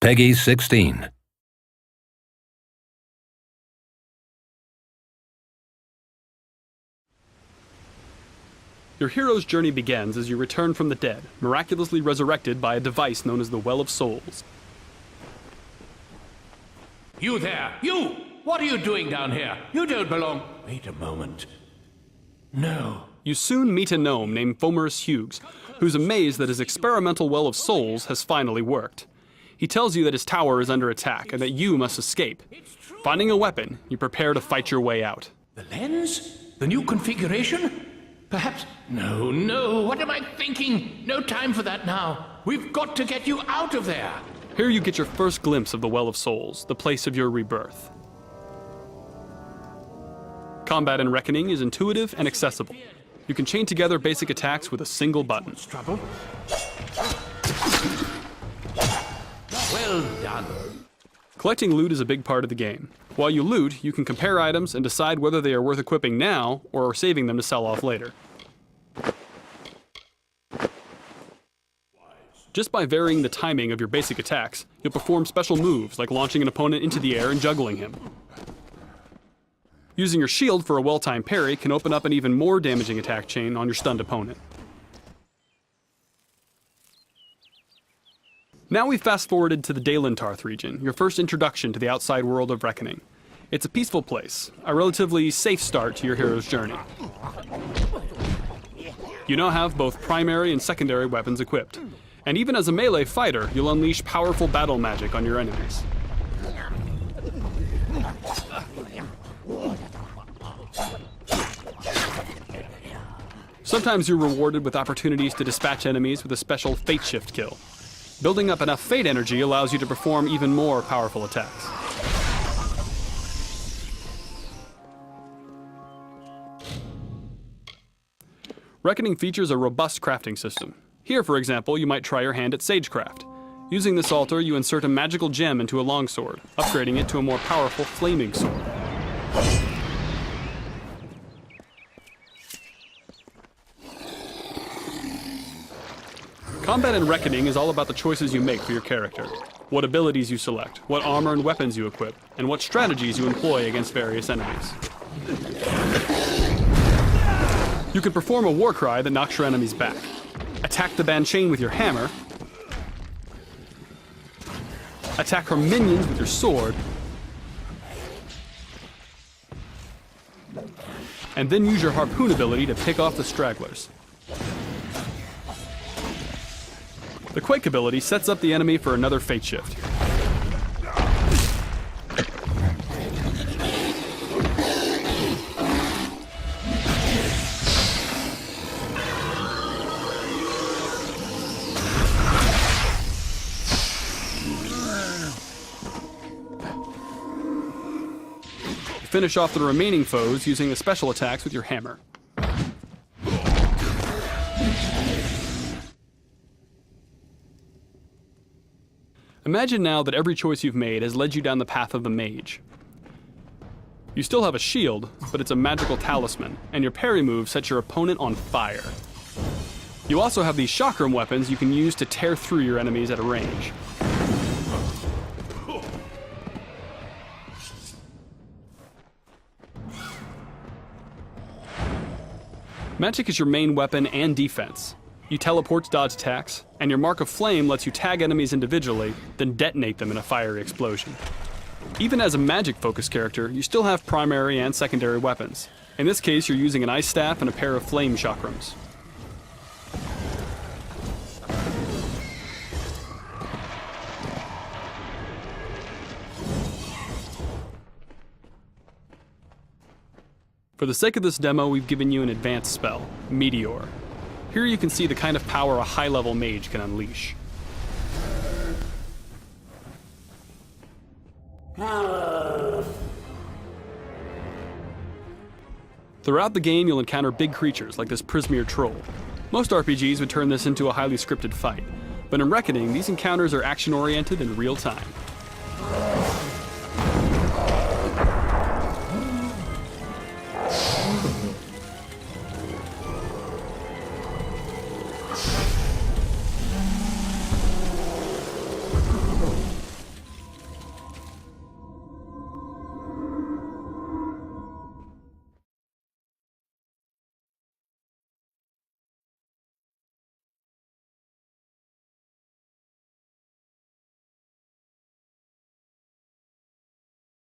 Peggy 16. Your hero's journey begins as you return from the dead, miraculously resurrected by a device known as the Well of Souls. You there! You! What are you doing down here? You don't belong... Wait a moment. No. You soon meet a gnome named Fomerus Hughes, who's amazed that his experimental Well of Souls has finally worked. He tells you that his tower is under attack and that you must escape. Finding a weapon, you prepare to fight your way out. The lens? The new configuration? Perhaps... No, what am I thinking? No time for that now. We've got to get you out of there. Here you get your first glimpse of the Well of Souls, the place of your rebirth. Combat in Reckoning is intuitive and accessible. You can chain together basic attacks with a single button. Trouble? Well done. Collecting loot is a big part of the game. While you loot, you can compare items and decide whether they are worth equipping now or saving them to sell off later. Just by varying the timing of your basic attacks, you'll perform special moves like launching an opponent into the air and juggling him. Using your shield for a well-timed parry can open up an even more damaging attack chain on your stunned opponent. Now we've fast-forwarded to the Dalentarth region, your first introduction to the outside world of Reckoning. It's a peaceful place, a relatively safe start to your hero's journey. You now have both primary and secondary weapons equipped, and even as a melee fighter, you'll unleash powerful battle magic on your enemies. Sometimes you're rewarded with opportunities to dispatch enemies with a special Fate Shift kill. Building up enough Fate energy allows you to perform even more powerful attacks. Reckoning features a robust crafting system. Here, for example, you might try your hand at sagecraft. Using this altar, you insert a magical gem into a longsword, upgrading it to a more powerful flaming sword. Combat in Reckoning is all about the choices you make for your character, what abilities you select, what armor and weapons you equip, and what strategies you employ against various enemies. You can perform a war cry that knocks your enemies back, attack the Banchain with your hammer, attack her minions with your sword, and then use your harpoon ability to pick off the stragglers. The Quake ability sets up the enemy for another Fate Shift. Finish off the remaining foes using the special attacks with your hammer. Imagine now that every choice you've made has led you down the path of the mage. You still have a shield, but it's a magical talisman, and your parry move sets your opponent on fire. You also have these chakram weapons you can use to tear through your enemies at a range. Magic is your main weapon and defense. You teleport to dodge attacks, and your Mark of Flame lets you tag enemies individually, then detonate them in a fiery explosion. Even as a magic-focused character, you still have primary and secondary weapons. In this case, you're using an ice staff and a pair of flame chakrams. For the sake of this demo, we've given you an advanced spell, Meteor. Here you can see the kind of power a high-level mage can unleash. Throughout the game, you'll encounter big creatures like this Prismere troll. Most RPGs would turn this into a highly scripted fight, but in Reckoning, these encounters are action-oriented in real time.